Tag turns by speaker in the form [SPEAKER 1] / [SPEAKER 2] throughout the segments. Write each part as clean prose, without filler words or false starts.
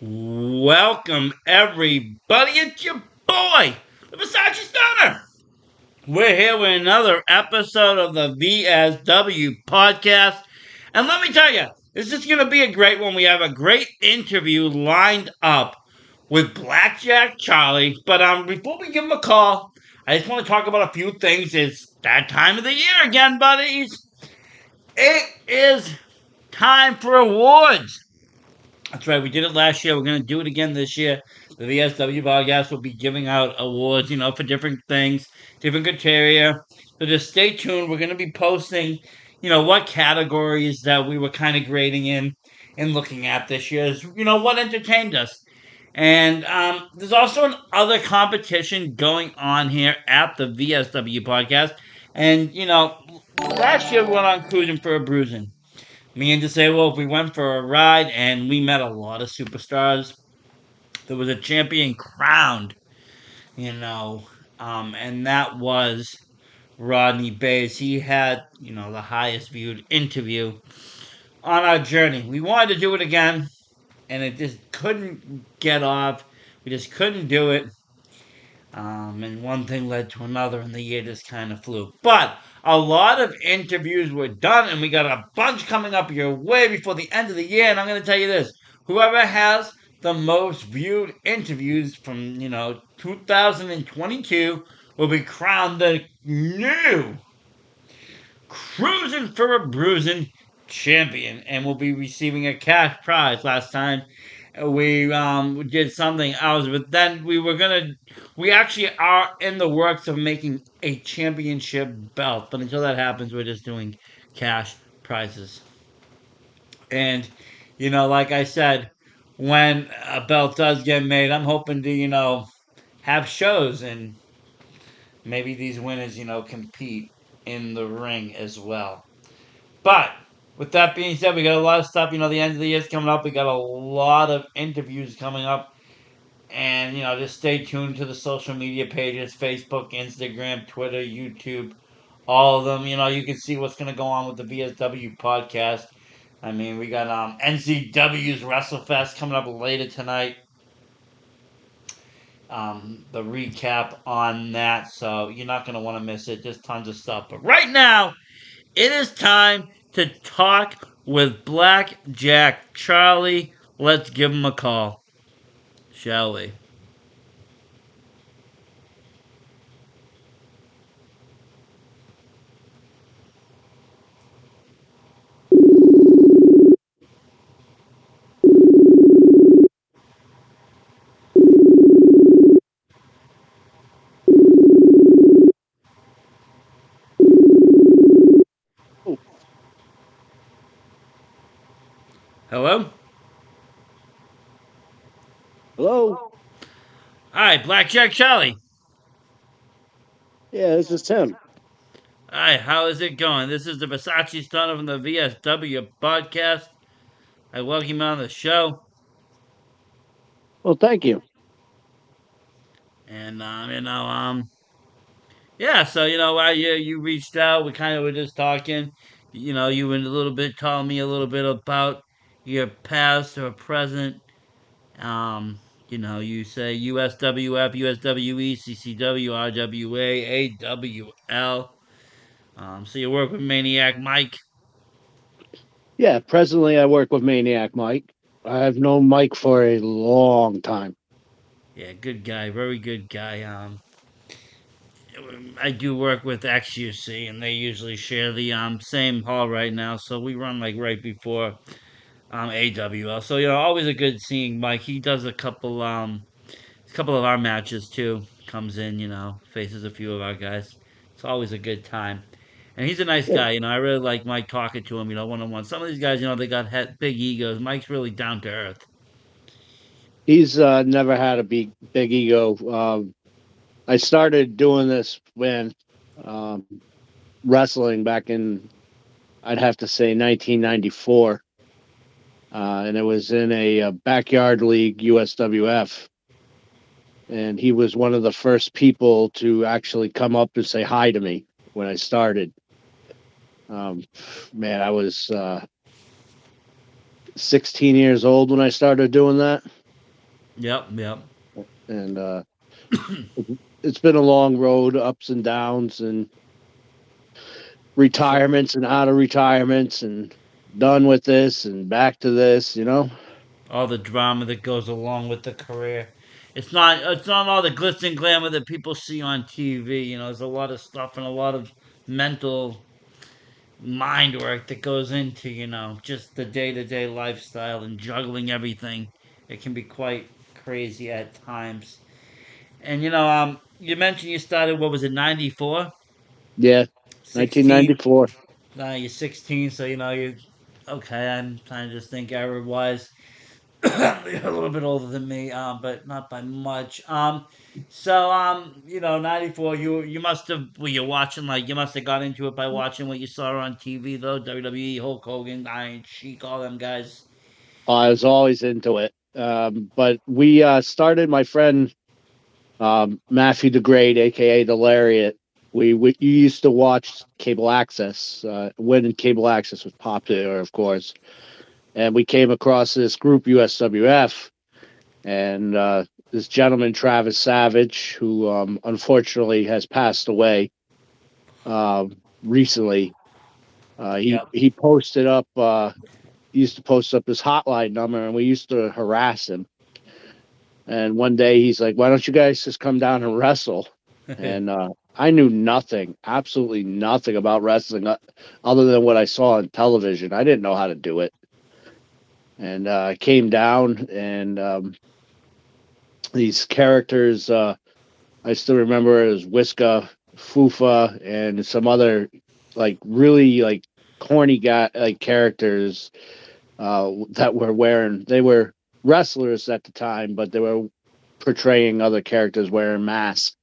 [SPEAKER 1] Welcome, everybody. It's your boy, the Versace Stunner. We're here with another episode of the VSW podcast. And let me tell you, this is going to be a great one. We have a great interview lined up with Blackjack Charlie. But before we give him a call, I just want to talk about a few things. It's that time of the year again, buddies. It is time for awards. That's right. We did it last year. We're going to do it again this year. The VSW podcast will be giving out awards, for different things, different criteria. So just stay tuned. We're going to be posting, what categories that we were kind of grading in and looking at this year is, what entertained us. And there's also another competition going on here at the VSW podcast. And, last year we went on Cruising for a Bruising. Me and Disabled, we went for a ride and we met a lot of superstars. There was a champion crowned, you know, and that was Rodney Bays. He had, the highest viewed interview on our journey. We wanted to do it again, and it just couldn't get off. We just couldn't do it. And one thing led to another, and the year just kind of flew. But a lot of interviews were done, and we got a bunch coming up your way before the end of the year. And I'm going to tell you this: whoever has the most viewed interviews from 2022 will be crowned the new Cruising for a Bruising champion, and will be receiving a cash prize. Last time we did something else, but then we actually are in the works of making a championship belt. But until that happens, we're just doing cash prizes. And like I said, when a belt does get made, I'm hoping to have shows and maybe these winners compete in the ring as well. But with that being said, we got a lot of stuff. The end of the year is coming up. We got a lot of interviews coming up. And, just stay tuned to the social media pages: Facebook, Instagram, Twitter, YouTube, all of them. You can see what's going to go on with the VSW podcast. I mean, we got NCW's WrestleFest coming up later tonight. The recap on that. So you're not going to want to miss it. Just tons of stuff. But right now, it is time to talk with Blackjack Charlie. Let's give him a call, shall we?
[SPEAKER 2] Oh,
[SPEAKER 1] Hello?
[SPEAKER 2] hello.
[SPEAKER 1] Hi, Blackjack Charlie.
[SPEAKER 2] Yeah, this is Tim.
[SPEAKER 1] Hi, how is it going? This is the Versace Stunner from the VSW podcast. I welcome you on the show.
[SPEAKER 2] Well, thank you.
[SPEAKER 1] And, yeah, so, you reached out. We kind of were just talking. You were a little bit telling me a little bit about your past or present. You say USWF, USWE, CCW, RWA, AWL. So you work with Maniac Mike.
[SPEAKER 2] Yeah, presently I work with Maniac Mike. I've known Mike for a long time.
[SPEAKER 1] Yeah, good guy, very good guy. I do work with XUC, and they usually share the same hall right now. So we run like right before AWL. So always a good seeing Mike. He does a couple of our matches too. Comes in, faces a few of our guys. It's always a good time. And he's a nice
[SPEAKER 2] Yeah,
[SPEAKER 1] guy. I really like Mike talking to him, one on one. Some of these guys, they got big egos. Mike's really down to earth.
[SPEAKER 2] he's never had a big ego. I started doing this when um, wrestling back in, I'd have to say, 1994. And it was in a backyard league, USWF. And he was one of the first people to actually come up and say hi to me when I started. Um, Man, I was 16 years old when I started doing that.
[SPEAKER 1] Yep, yep.
[SPEAKER 2] and it's been a long road, ups and downs, and
[SPEAKER 1] So
[SPEAKER 2] retirements and out of retirements, and done with this and back to this.
[SPEAKER 1] all the drama that goes along with the career. It's not all the glitz and glamour that people see on TV. There's a lot of stuff and a lot of mental mind work that goes into, just the day-to-day lifestyle and juggling everything. It can be quite crazy at times. And you mentioned you started, what was it, 94?
[SPEAKER 2] Yeah,
[SPEAKER 1] 16?
[SPEAKER 2] 1994.
[SPEAKER 1] You're 16, so you okay. I'm trying to just think era wise. You're a little bit older than me, but not by much. So 94. You must have. Were you watching, like, you must have got into it by watching what you saw on TV though? WWE, Hulk Hogan, Iron Sheik, all them guys.
[SPEAKER 2] I was always into it. But we started, my friend Matthew the Great, aka the Lariat. We you used to watch cable access when cable access was popular, of course. And we came across this group USWF, and this gentleman Travis Savage, who unfortunately has passed away recently. He
[SPEAKER 1] Yep.
[SPEAKER 2] he posted up. He used to post up his hotline number, and we used to harass him. And one day he's like, "Why don't you guys just come down and wrestle?" And I knew nothing, absolutely nothing about wrestling other than what I saw on television. I didn't know how to do it. And I came down, and these characters, I still remember it was Whiska, Fufa, and some other like really like corny guy like characters that were wearing. They were wrestlers at the time, but they were portraying other characters wearing masks.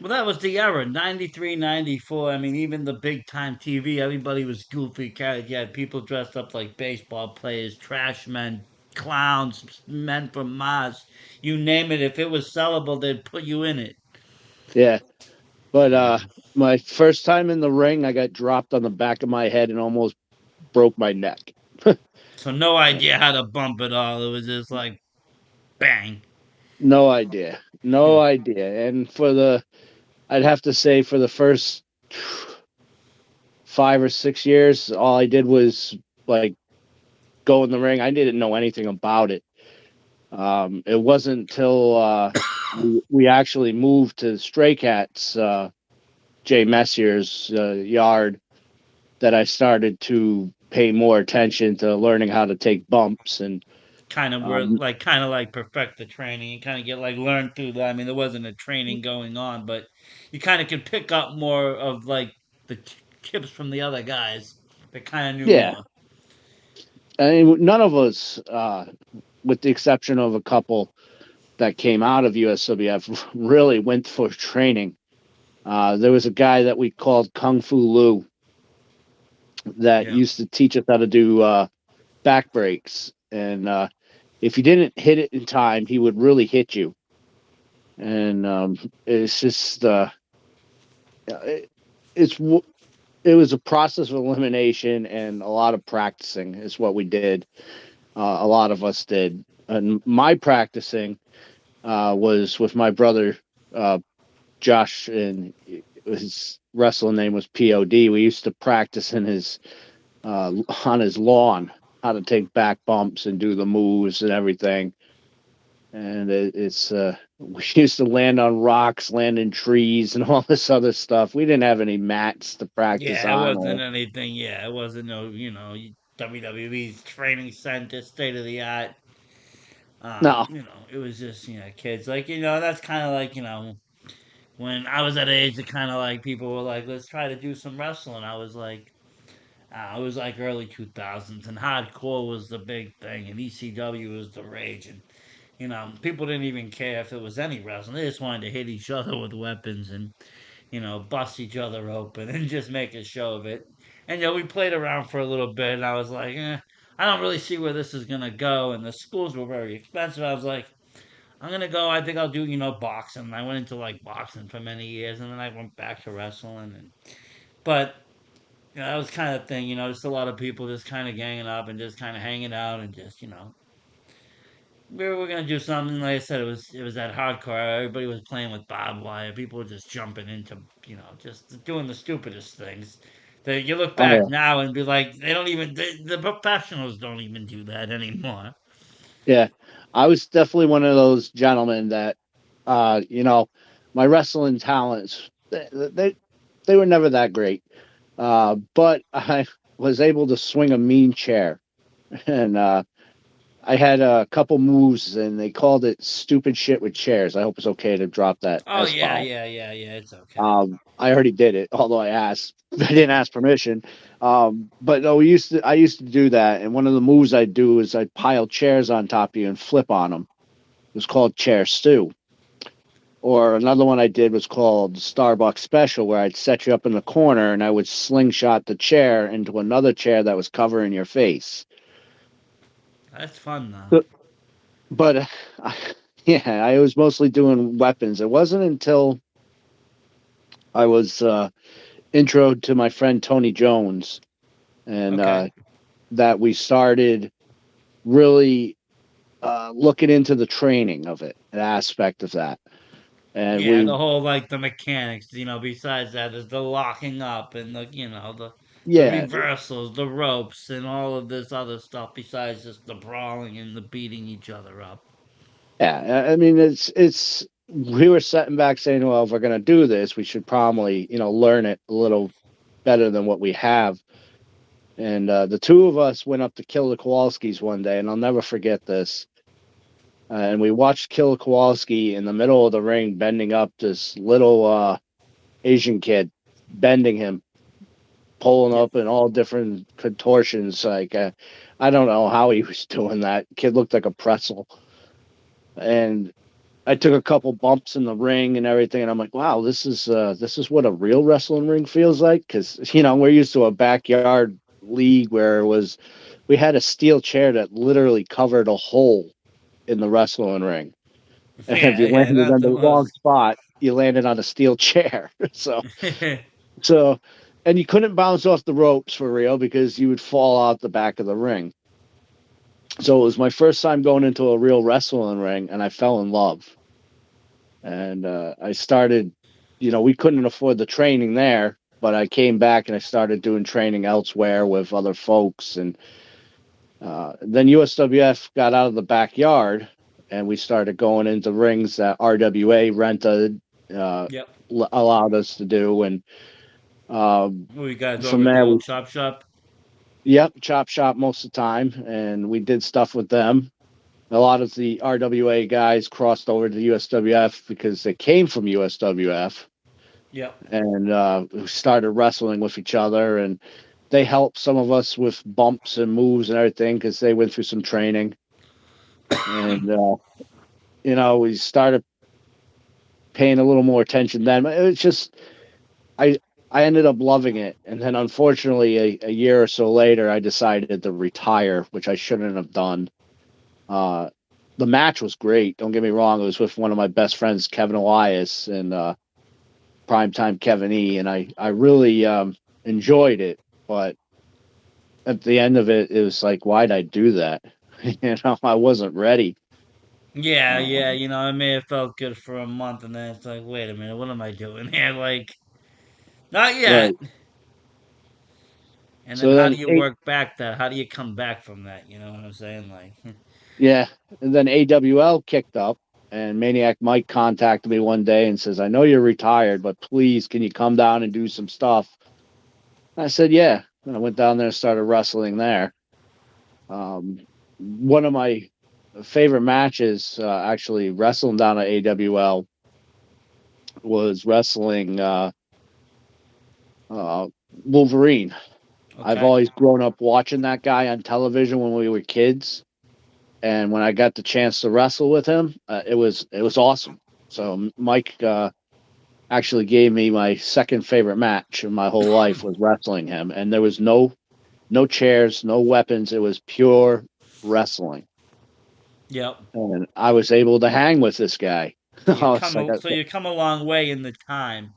[SPEAKER 1] Well, that was the era, 93, 94. I mean, even the big time TV, everybody was goofy characters. You had people dressed up like baseball players, trash men, clowns, men from Mars. You name it. If it was sellable, they'd put you in it.
[SPEAKER 2] Yeah, but
[SPEAKER 1] You know.
[SPEAKER 2] my first time in the ring, I got dropped on the back of my head and almost broke my neck.
[SPEAKER 1] So no idea how to bump it all. It was just like bang.
[SPEAKER 2] No idea, no idea. And I'd have to say, for the first 5 or 6 years, all I did was like go in the ring. I didn't know anything about it. It wasn't until we actually moved to Stray Cats, Jay Messier's yard, that I started to pay more attention to learning how to take bumps. And
[SPEAKER 1] Kind of were
[SPEAKER 2] um,
[SPEAKER 1] like perfect the training and kind of get like learn through that. I mean, there wasn't a training going on, but you kind of could pick up more of like the tips from the other guys that kind of knew
[SPEAKER 2] yeah,
[SPEAKER 1] more.
[SPEAKER 2] I mean, none of us, with the exception of a couple that came out of USWF, really went for training. There was a guy that we called Kung Fu Lou that
[SPEAKER 1] Yeah.
[SPEAKER 2] used to teach us how to do back breaks. And if you didn't hit it in time, he would really hit you. And it's just, it, it's, it was a process of elimination, and a lot of practicing is what we did. A lot of us did. And my practicing was with my brother, uh, Josh, and his wrestling name was POD. We used to practice in his on his lawn how to take back bumps and do the moves and everything. And it's we used to land on rocks, land in trees, and all this other stuff. We didn't have any mats to practice
[SPEAKER 1] Yeah, it
[SPEAKER 2] on.
[SPEAKER 1] wasn't
[SPEAKER 2] Or
[SPEAKER 1] anything. Yeah, it wasn't no, WWE's training center, state of the art.
[SPEAKER 2] no,
[SPEAKER 1] It was just, kids. Like, that's kind of like, when I was at age, it kind of like people were like, let's try to do some wrestling. It was like early 2000s, and hardcore was the big thing, and ECW was the rage. And, people didn't even care if it was any wrestling. They just wanted to hit each other with weapons and, bust each other open and just make a show of it. And, we played around for a little bit, and I was like, I don't really see where this is going to go. And the schools were very expensive. I was like, I'm going to go, I think I'll do, boxing. And I went into like boxing for many years, and then I went back to wrestling. But that was kind of thing, just a lot of people just kind of ganging up and just kind of hanging out and just, we were gonna do something. Like I said, it was that hardcore. Everybody was playing with barbed wire. People were just jumping into, just doing the stupidest things. That you look
[SPEAKER 2] Oh
[SPEAKER 1] back
[SPEAKER 2] yeah,
[SPEAKER 1] now and be like, they don't even the professionals don't even do that anymore.
[SPEAKER 2] yeah. I was definitely one of those gentlemen that, you know, my wrestling talents they were never that great, but I was able to swing a mean chair, and I had a couple moves, and they called it "stupid shit with chairs." I hope it's okay to drop that
[SPEAKER 1] Oh
[SPEAKER 2] S
[SPEAKER 1] yeah,
[SPEAKER 2] bomb.
[SPEAKER 1] yeah, yeah, yeah. It's okay.
[SPEAKER 2] I already did it, although I asked. I didn't ask permission. But no, I used to do that, and one of the moves I'd do is I'd pile chairs on top of you and flip on them. It was called chair stew. Or another one I did was called Starbucks Special, where I'd set you up in the corner and I would slingshot the chair into another chair that was covering your face.
[SPEAKER 1] That's fun though.
[SPEAKER 2] But, but yeah, I was mostly doing weapons. It wasn't until I was intro to my friend Tony Jones, and
[SPEAKER 1] Okay.
[SPEAKER 2] that we started really looking into the training of it, an aspect of that. And
[SPEAKER 1] Yeah,
[SPEAKER 2] we,
[SPEAKER 1] the whole like the mechanics. Besides that, there's the locking up and the
[SPEAKER 2] yeah,
[SPEAKER 1] reversals, the ropes, and all of this other stuff. Besides just the brawling and the beating each other up.
[SPEAKER 2] yeah. I mean, we were sitting back saying, well, if we're going to do this, we should probably, learn it a little better than what we have. And the two of us went up to Kill the Kowalskis one day, and I'll never forget this. And we watched Kill Kowalski in the middle of the ring, bending up this little Asian kid, bending him, pulling
[SPEAKER 1] Yep.
[SPEAKER 2] up in all different contortions. Like, I don't know how he was doing that. Kid looked like a pretzel. And I took a couple bumps in the ring and everything, and I'm like, wow, this is what a real wrestling ring feels like. Because we're used to a backyard league where we had a steel chair that literally covered a hole in the wrestling ring. And if
[SPEAKER 1] Yeah,
[SPEAKER 2] you
[SPEAKER 1] yeah,
[SPEAKER 2] landed on
[SPEAKER 1] nothing
[SPEAKER 2] the wrong
[SPEAKER 1] was.
[SPEAKER 2] spot, you landed on a steel chair. So, and you couldn't bounce off the ropes for real because you would fall out the back of the ring. So it was my first time going into a real wrestling ring, and I fell in love. And I started, we couldn't afford the training there, but I came back and I started doing training elsewhere with other folks. And then USWF got out of the backyard, and we started going into rings that RWA rented, uh,
[SPEAKER 1] Yep.
[SPEAKER 2] allowed us to do. And um,
[SPEAKER 1] We guys
[SPEAKER 2] from
[SPEAKER 1] over at the
[SPEAKER 2] there,
[SPEAKER 1] old chop shop.
[SPEAKER 2] yep, chop shop most of the time. And we did stuff with them. A lot of the RWA guys crossed over to USWF because they came from USWF,
[SPEAKER 1] Yep.
[SPEAKER 2] and we started wrestling with each other, and they helped some of us with bumps and moves and everything because they went through some training. And we started paying a little more attention then. It was just I I ended up loving it, and then unfortunately a year or so later I decided to retire, which I shouldn't have done. uh the match was great, don't get me wrong. It was with one of my best friends, Kevin Elias, and primetime Kevin E, and I really enjoyed it. But at the end of it, it was like, why'd I do that? I wasn't ready.
[SPEAKER 1] Yeah, yeah.
[SPEAKER 2] Um,
[SPEAKER 1] It may have felt good for a month, and then it's like, wait a minute, what am I doing here? Like, not yet.
[SPEAKER 2] right.
[SPEAKER 1] And then
[SPEAKER 2] So
[SPEAKER 1] how
[SPEAKER 2] then
[SPEAKER 1] do you
[SPEAKER 2] eight,
[SPEAKER 1] work back that? How do you come back from that? You know what I'm saying? Like,
[SPEAKER 2] yeah, and then AWL kicked up, and Maniac Mike contacted me one day and says, "I know you're retired, but please, can you come down and do some stuff?" I said, "Yeah." And I went down there and started wrestling there. One of my favorite matches, actually wrestling down at AWL, was wrestling uh, Wolverine. I've
[SPEAKER 1] okay.
[SPEAKER 2] always grown up watching that guy on television when we were kids, and when I got the chance to wrestle with him, it was awesome. So Mike actually gave me my second favorite match in my whole life was wrestling him, and there was no chairs, no weapons. It was pure wrestling,
[SPEAKER 1] Yep.
[SPEAKER 2] and I was able to hang with this guy.
[SPEAKER 1] So you
[SPEAKER 2] I was
[SPEAKER 1] come
[SPEAKER 2] like,
[SPEAKER 1] a, so you come a long way in the time.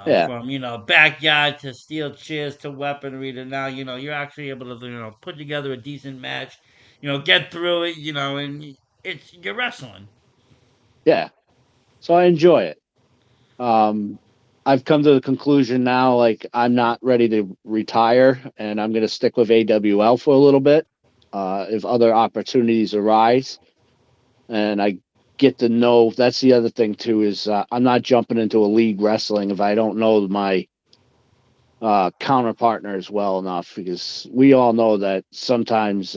[SPEAKER 2] yeah,
[SPEAKER 1] From backyard to steel chairs to weaponry to now, you're actually able to put together a decent match. get through it, and you're wrestling.
[SPEAKER 2] Yeah. So I enjoy it. Um, I've come to the conclusion now, like I'm not ready to retire, and I'm going to stick with AWL for a little bit. If other opportunities arise, and I get to know, that's the other thing too is I'm not jumping into a league wrestling if I don't know my counter partners well enough, because we all know that sometimes,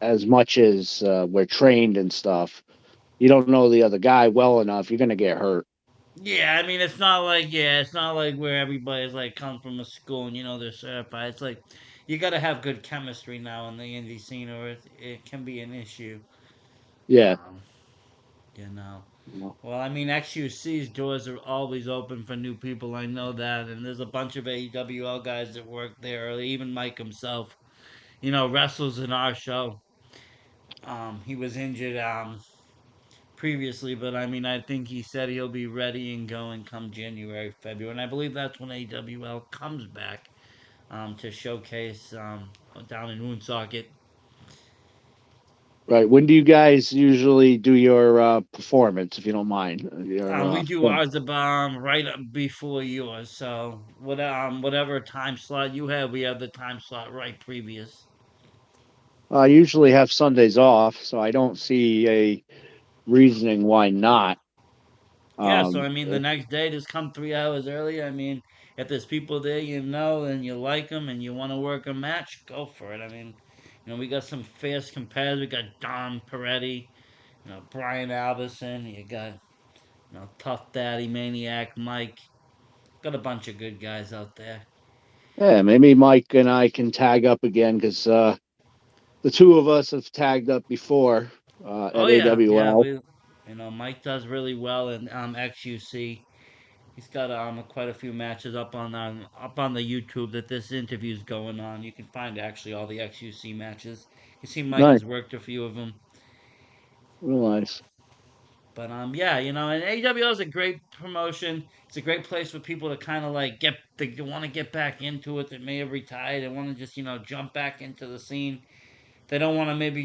[SPEAKER 2] as much as we're trained and stuff, you don't know the other guy well enough, you're going to get hurt.
[SPEAKER 1] Yeah, I mean, it's not like where everybody's like come from a school and they're certified. It's like you got to have good chemistry now in the indie scene, or it can be an issue.
[SPEAKER 2] Yeah.
[SPEAKER 1] Um, Well, I mean, XUC's doors are always open for new people. I know that, and there's a bunch of AWL guys that work there. Even Mike himself, wrestles in our show. He was injured previously, but I mean, I think he said he'll be ready and going come January, February, and I believe that's when AWL comes back to showcase down in Woonsocket.
[SPEAKER 2] Right. When do you guys usually do your performance, if you don't mind? Your
[SPEAKER 1] We do ours right up before yours, so whatever time slot you have, we have the time slot right previous.
[SPEAKER 2] I usually have Sundays off, so I don't see a reasoning why not.
[SPEAKER 1] Yeah, so I
[SPEAKER 2] Um,
[SPEAKER 1] mean, the next day, just come 3 hours early. I mean, if there's people there and you like them and you want to work a match, go for it. I mean, we got some fierce competitors. We got Don Peretti, Brian Alberson. You got Tough Daddy Maniac Mike. Got a bunch of good guys out there.
[SPEAKER 2] yeah, maybe Mike and I can tag up again, because the two of us have tagged up before
[SPEAKER 1] Oh
[SPEAKER 2] at
[SPEAKER 1] yeah, yeah.
[SPEAKER 2] AWL.
[SPEAKER 1] Mike does really well in XUC. He's got quite a few matches up on the YouTube that this interview's going on. You can find actually all the XUC matches. You see, Mike
[SPEAKER 2] Nice,
[SPEAKER 1] has worked a few of them.
[SPEAKER 2] real nice.
[SPEAKER 1] But yeah, and AWL is a great promotion. It's a great place for people to kind of like they want to get back into it. That may have retired. They want to just jump back into the scene. They don't want to maybe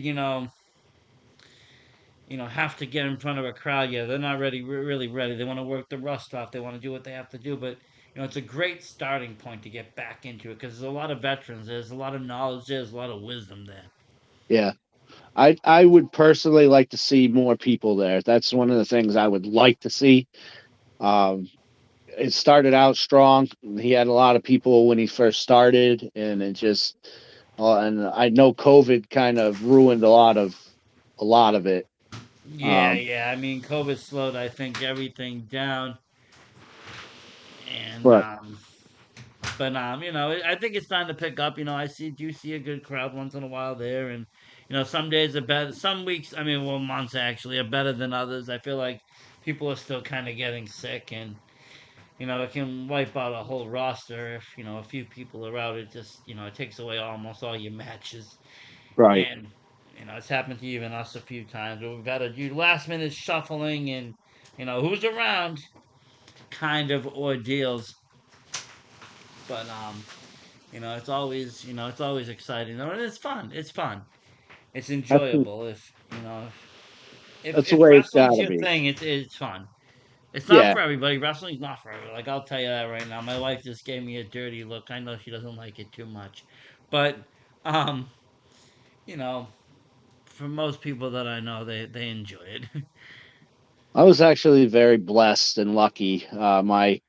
[SPEAKER 1] have to get in front of a crowd. Yeah, they're not really ready. They want to work the rust off. They want to do what they have to do. But it's a great starting point to get back into it because there's a lot of veterans. There's a lot of knowledge. There's a lot of wisdom there.
[SPEAKER 2] Yeah, I would personally like to see more people there. That's one of the things I would like to see. Um, it started out strong. He had a lot of people when he first started, and it just and I know COVID kind of ruined a lot of it.
[SPEAKER 1] Yeah,
[SPEAKER 2] Um,
[SPEAKER 1] yeah. I mean, COVID slowed, I think, everything down, and
[SPEAKER 2] but
[SPEAKER 1] but I think it's time to pick up. Do see a good crowd once in a while there, and some days are better. Some weeks, I mean, well, months actually are better than others. I feel like people are still kind of getting sick, and it can wipe out a whole roster if a few people are out. It just it takes away almost all your matches,
[SPEAKER 2] right,
[SPEAKER 1] and it's happened to even us a few times where we've had to do last minute shuffling and who's around kind of ordeals. But it's always exciting, and it's fun. It's fun. It's
[SPEAKER 2] that's
[SPEAKER 1] enjoyable. If
[SPEAKER 2] that's the
[SPEAKER 1] if
[SPEAKER 2] way it's got
[SPEAKER 1] wrestling's
[SPEAKER 2] to
[SPEAKER 1] your
[SPEAKER 2] be.
[SPEAKER 1] thing, it's fun. It's not
[SPEAKER 2] Yeah,
[SPEAKER 1] for everybody. Wrestling's not for everybody. Like I'll tell you that right now. My wife just gave me a dirty look. I know she doesn't like it too much, but um, you know, for most people that I know, they enjoy it.
[SPEAKER 2] I was actually very blessed and lucky. My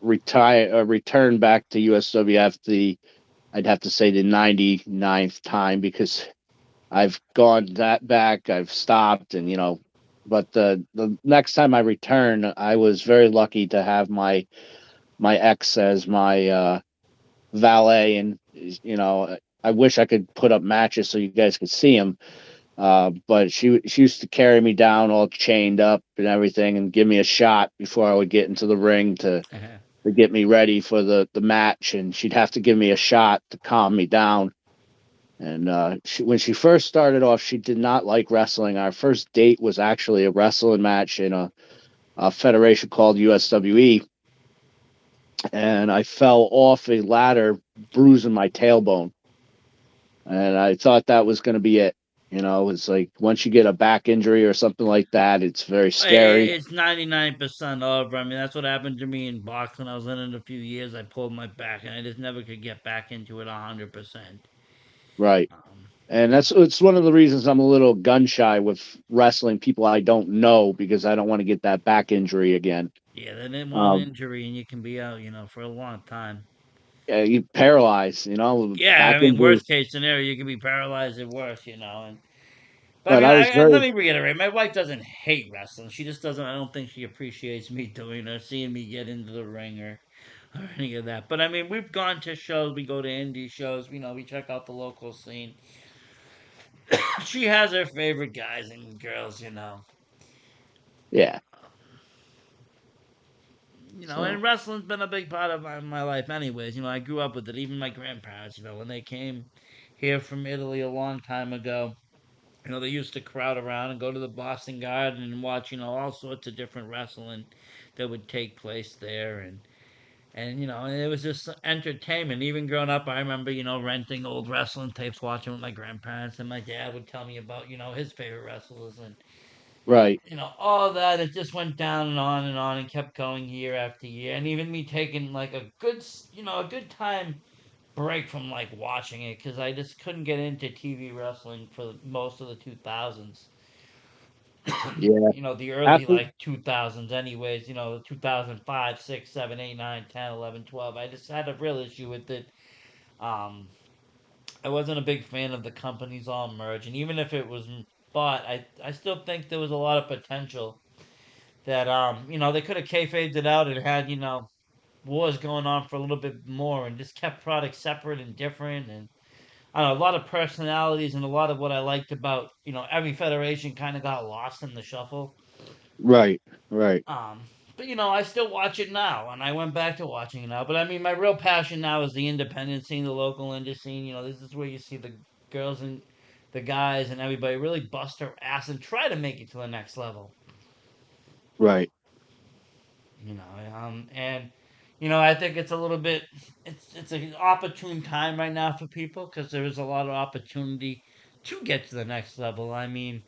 [SPEAKER 2] return back to USWF, I'd have to say the 99th time, because I've gone that back, I've stopped, and but the next time I returned, I was very lucky to have my ex as my valet, and I wish I could put up matches so you guys could see him. But she used to carry me down all chained up and everything, and give me a shot before I would get into the ring to get me ready for the match, and she'd have to give me a shot to calm me down. And when she first started off, she did not like wrestling. Our first date was actually a wrestling match in a federation called USWE, and I fell off a ladder, bruising my tailbone, and I thought that was going to be it. You know, it's like once you get a back injury or something like that, it's very scary.
[SPEAKER 1] It's 99% over. I mean, that's what happened to me in boxing. I was in it a few years. I pulled my back, and I just never could get back into it 100%.
[SPEAKER 2] Right.
[SPEAKER 1] Um,
[SPEAKER 2] And
[SPEAKER 1] you
[SPEAKER 2] that's
[SPEAKER 1] know,
[SPEAKER 2] it's one of the reasons I'm a little gun shy with wrestling people I don't know because I don't want to get that back injury again.
[SPEAKER 1] yeah, then in one
[SPEAKER 2] Um,
[SPEAKER 1] injury and you can be out, for a long time.
[SPEAKER 2] yeah, you paralyzed,
[SPEAKER 1] Yeah,
[SPEAKER 2] back
[SPEAKER 1] I mean,
[SPEAKER 2] injury.
[SPEAKER 1] worst case scenario, you can be paralyzed at worst. And but I
[SPEAKER 2] But
[SPEAKER 1] mean,
[SPEAKER 2] I was
[SPEAKER 1] and let
[SPEAKER 2] very,
[SPEAKER 1] me reiterate, my wife doesn't hate wrestling. She just doesn't. I don't think she appreciates me doing or seeing me get into the ring or any of that. But I mean, we've gone to shows. We go to indie shows. We check out the local scene. She has her favorite guys and girls.
[SPEAKER 2] yeah.
[SPEAKER 1] And
[SPEAKER 2] So,
[SPEAKER 1] wrestling's been a big part of my life, anyways. I grew up with it. Even my grandparents, when they came here from Italy a long time ago, they used to crowd around and go to the Boston Garden and watch, all sorts of different wrestling that would take place there, and it was just entertainment. Even growing up, I remember, renting old wrestling tapes, watching with my grandparents, and my dad would tell me about, his favorite wrestlers, and
[SPEAKER 2] right,
[SPEAKER 1] all that. It just went down and on and on and kept going year after year. And even me taking like a good time break from like watching it because I just couldn't get into TV wrestling for most of the 2000s.
[SPEAKER 2] yeah.
[SPEAKER 1] The early
[SPEAKER 2] After,
[SPEAKER 1] like 2000s, anyways. 2005, 6, 7, 8, 9, 10, 11, 12. I just had a real issue with it. Um, I wasn't a big fan of the companies all merged, and even if it was bought, I still think there was a lot of potential that they could have kayfabed it out and had wars going on for a little bit more and just kept products separate and different, and I don't know, a lot of personalities and a lot of what I liked about every federation kind of got lost in the shuffle.
[SPEAKER 2] right, right,
[SPEAKER 1] um but I still watch it now, and I went back to watching it now. But I mean, my real passion now is the independent scene, the local indie scene. This is where you see the girls and the guys and everybody really bust their ass and try to make it to the next level.
[SPEAKER 2] right.
[SPEAKER 1] And I think it's a little bit, it's an opportune time right now for people because there is a lot of opportunity to get to the next level. I mean,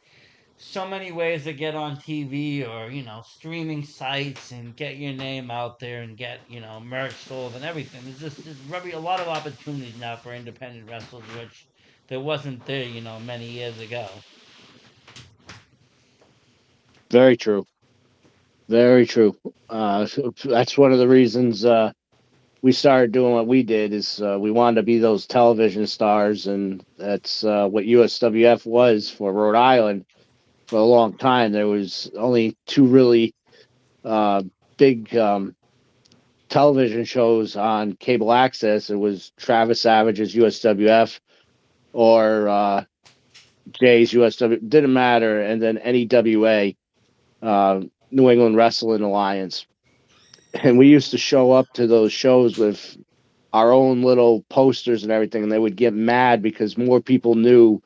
[SPEAKER 1] so many ways to get on TV or streaming sites and get your name out there and get merch sold and everything. There's really a lot of opportunities now for independent wrestlers, which there wasn't there many years ago.
[SPEAKER 2] Very true. Very true. So that's one of the reasons we started doing what we did is we wanted to be those television stars, and that's what USWF was for Rhode Island for a long time. There was only two really uh, big television shows on cable access. It was Travis Savage's USWF or Jay's USW. Didn't matter, and then NEWA, uh, New England Wrestling Alliance. And we used to show up to those shows with our own little posters and everything, and they would get mad because more people knew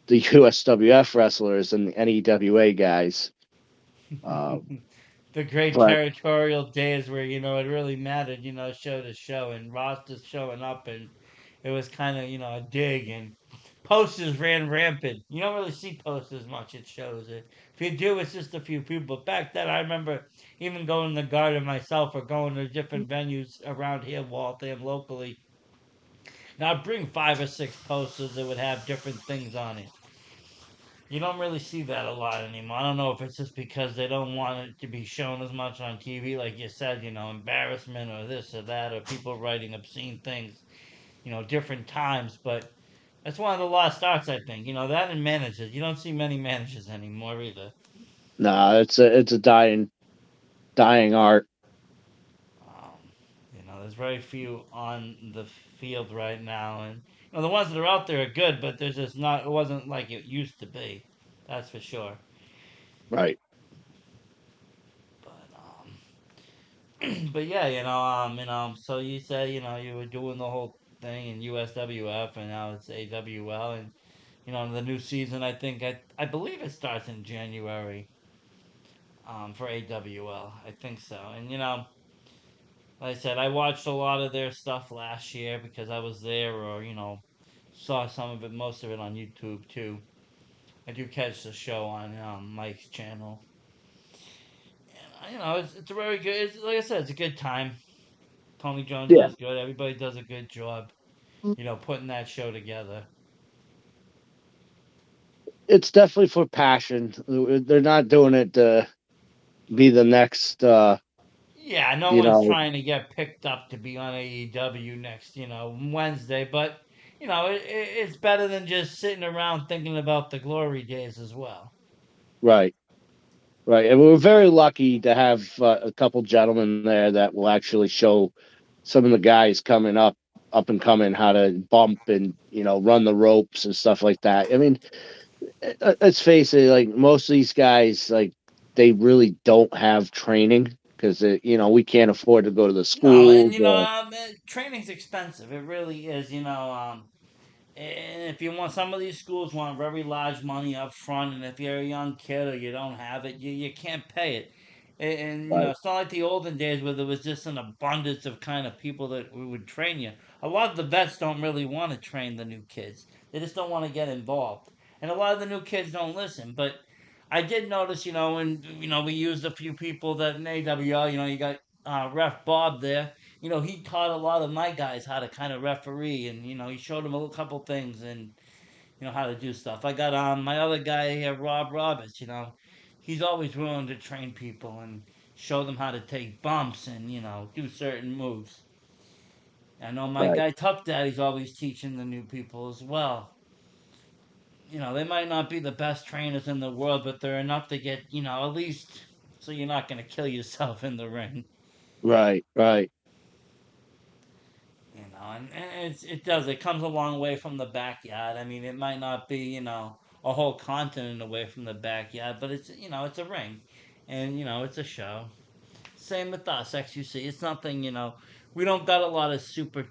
[SPEAKER 2] the USWF wrestlers than the NEWA guys. Uh,
[SPEAKER 1] The great
[SPEAKER 2] but
[SPEAKER 1] territorial days where it really mattered, show to show, and Ross just showing up, and it was kind of a dig, and posters ran rampant. You don't really see posters much at shows. If you do, it's just a few people. But back then, I remember even going to the garden myself or going to different venues around here, Waltham, locally. And I'd bring 5 or 6 posters that would have different things on it. You don't really see that a lot anymore. I don't know if it's just because they don't want it to be shown as much on TV, like you said, embarrassment or this or that, or people writing obscene things, different times. But that's one of the lost arts, I think. That and managers. You don't see many managers anymore either.
[SPEAKER 2] nah, it's a dying art.
[SPEAKER 1] Um, there's very few on the field right now, and the ones that are out there are good, but there's just not. It wasn't like it used to be. That's for sure.
[SPEAKER 2] Right.
[SPEAKER 1] But but yeah, so you said, you were doing the whole thing in USWF and now it's AWL, and the new season, I believe it starts in January for AWL. I think so. And like I said, I watched a lot of their stuff last year because I was there, or saw some of it, most of it on YouTube too. I do catch the show on Mike's channel. And, it's a very good. It's, like I said, it's a good time. Tony Jones
[SPEAKER 2] Yeah,
[SPEAKER 1] does good. Everybody does a good job. Putting that show together.
[SPEAKER 2] it's definitely for passion. They're not doing it to be the next,
[SPEAKER 1] Yeah, no
[SPEAKER 2] you
[SPEAKER 1] one's
[SPEAKER 2] know,
[SPEAKER 1] trying to get picked up to be on AEW next, Wednesday. But it's better than just sitting around thinking about the glory days as well.
[SPEAKER 2] right, right. And we're very lucky to have a couple gentlemen there that will actually show some of the guys coming up and coming, how to bump and run the ropes and stuff like that. I mean, let's face it, like most of these guys, like they really don't have training because we can't afford to go to the
[SPEAKER 1] No,
[SPEAKER 2] schools.
[SPEAKER 1] and training's expensive. It really is. And if you want, some of these schools want very large money up front, and if you're a young kid or you don't have it, you can't pay it. And
[SPEAKER 2] Right,
[SPEAKER 1] it's not like the olden days where there was just an abundance of kind of people that would train you. A lot of the vets don't really want to train the new kids. They just don't want to get involved, and a lot of the new kids don't listen. But I did notice, and we used a few people that in AWL. You got Ref Bob there. He taught a lot of my guys how to kind of referee, and he showed them a couple things, and how to do stuff. I got my other guy here, Rob Roberts. He's always willing to train people and show them how to take bumps and do certain moves. I know my
[SPEAKER 2] right,
[SPEAKER 1] guy Tough Daddy's always teaching the new people as well. They might not be the best trainers in the world, but they're enough to get at least so you're not going to kill yourself in the ring.
[SPEAKER 2] right, right.
[SPEAKER 1] And it comes a long way from the backyard. I mean, it might not be a whole continent away from the backyard, but it's a ring, and it's a show. Same with us, XUC. It's nothing, we don't got a lot of super,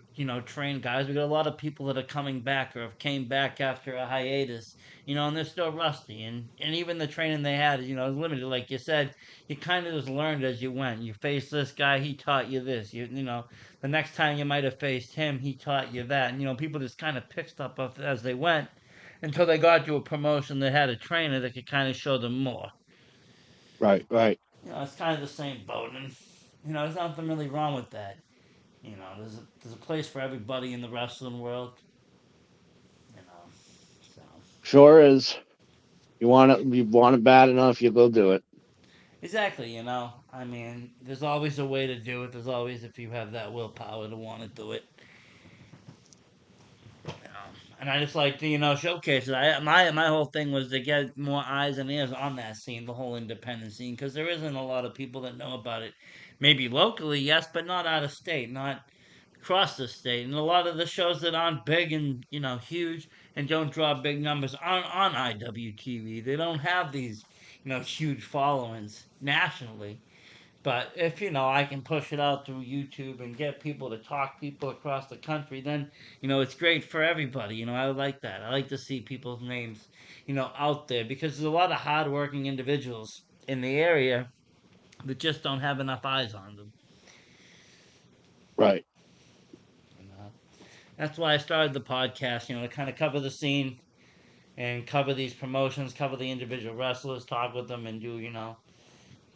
[SPEAKER 1] trained guys. We got a lot of people that are coming back or have came back after a hiatus, and they're still rusty. And even the training they had, is limited. Like you said, you kind of just learned as you went. You faced this guy, he taught you this. The next time you might have faced him, he taught you that. And, people just kind of picked up as they went until they got to a promotion that had a trainer that could kind of show them more.
[SPEAKER 2] Right, right.
[SPEAKER 1] It's kind of the same boat, and there's nothing really wrong with that. There's a place for everybody in the wrestling world. You know, so
[SPEAKER 2] Sure is. You want it bad enough, you go do it.
[SPEAKER 1] exactly. I mean, there's always a way to do it. There's always if you have that willpower to want to do it. And I just like to showcase it. My whole thing was to get more eyes and ears on that scene, the whole independent scene, because there isn't a lot of people that know about it. Maybe locally, yes, but not out of state, not across the state. And a lot of the shows that aren't big and huge and don't draw big numbers aren't on IWTV. They don't have these huge followings nationally. But if I can push it out through YouTube and get people to talk people across the country, then it's great for everybody. I like that. I like to see people's names out there because there's a lot of hardworking individuals in the area that just don't have enough eyes on them.
[SPEAKER 2] Right.
[SPEAKER 1] You know? That's why I started the podcast. To kind of cover the scene and cover these promotions, cover the individual wrestlers, talk with them, and do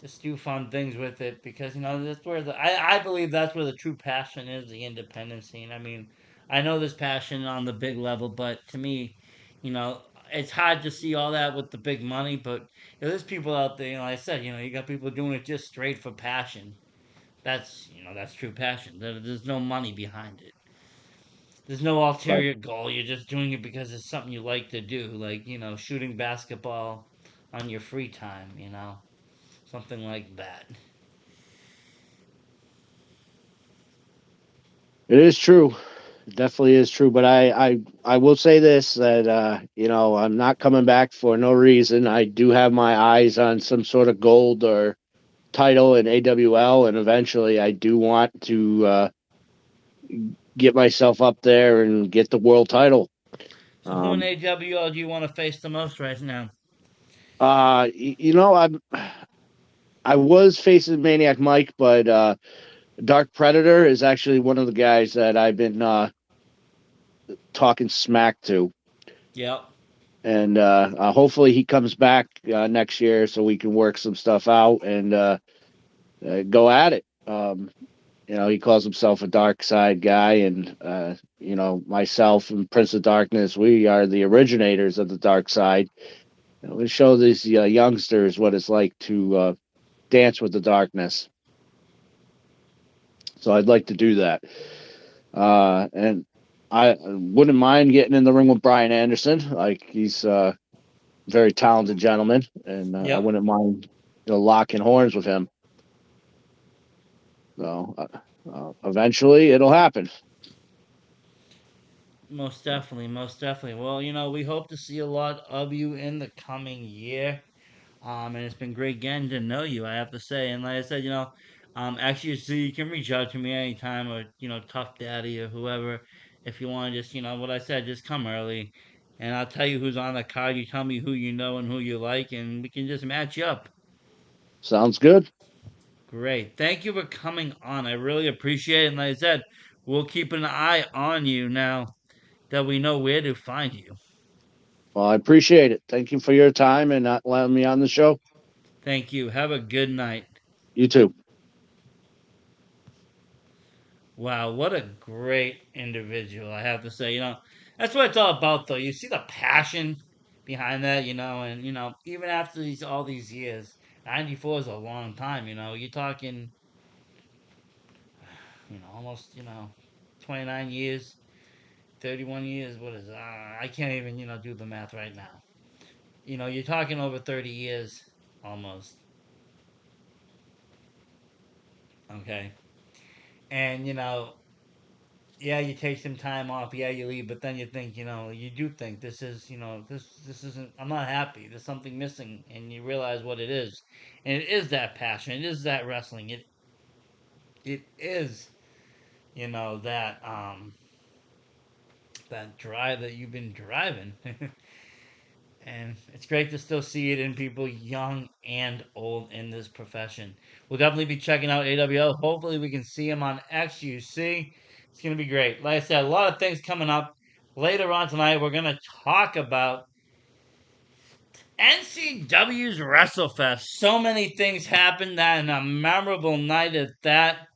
[SPEAKER 1] just do fun things with it because that's where I believe that's where the true passion is, the independent scene. I mean, I know there's passion on the big level, but to me, you know it's hard to see all that with the big money. But there's people out there, like I said, you got people doing it just straight for passion. That's true passion. There's no money behind it. There's no
[SPEAKER 2] Right.
[SPEAKER 1] ulterior goal. You're just doing it because it's something you like to do, like shooting basketball on your free time. Something like that.
[SPEAKER 2] It is true. It definitely is true. But I will say this that I'm not coming back for no reason. I do have my eyes on some sort of gold or title in AWL, and eventually I do want to get myself up there and get the world title.
[SPEAKER 1] So who in
[SPEAKER 2] Um,
[SPEAKER 1] AWL do you want to face the most right now?
[SPEAKER 2] I was facing Maniac Mike, but Dark Predator is actually one of the guys that I've been talking smack to.
[SPEAKER 1] Yep.
[SPEAKER 2] and hopefully he comes back next year so we can work some stuff out and go at it. He calls himself a dark side guy, and myself and Prince of Darkness, we are the originators of the dark side. We show these youngsters what it's like to dance with the darkness. So I'd like to do that, and I wouldn't mind getting in the ring with Brian Anderson. Like he's a very talented gentleman, and I
[SPEAKER 1] Yep.
[SPEAKER 2] wouldn't mind locking horns with him. So eventually, it'll happen.
[SPEAKER 1] Most definitely, most definitely. Well, we hope to see a lot of you in the coming year. And it's been great getting to know you, I have to say. And like I said, actually, so you can reach out to me anytime, or Tough Daddy or whoever, if you want to just, what I said, just come early, and I'll tell you who's on the card. You tell me who you know and who you like, and we can just match you up.
[SPEAKER 2] Sounds good.
[SPEAKER 1] Great. Thank you for coming on. I really appreciate it. And like I said, we'll keep an eye on you now that we know where to find you.
[SPEAKER 2] Well, I appreciate it. Thank you for your time and not letting me on the show.
[SPEAKER 1] Thank you. Have a good night.
[SPEAKER 2] You too.
[SPEAKER 1] Wow, what a great individual, I have to say. That's what it's all about, though. You see the passion behind that, and, even after all these years, 94 is a long time, You're talking, almost, 29 years, 31 years. What is I can't even, do the math right now. You're talking over 30 years almost, okay? And, yeah, you take some time off, yeah, you leave, but then you think, you do think this is, this isn't. I'm not happy. There's something missing, and you realize what it is, and it is that passion. It is that wrestling. It is, that drive that you've been driving, and it's great to still see it in people young and old in this profession. We'll definitely be checking out AWL. Hopefully, we can see him on XUC. It's going to be great. Like I said, a lot of things coming up later on tonight. We're going to talk about NCW's WrestleFest. So many things happened that, and a memorable night at that.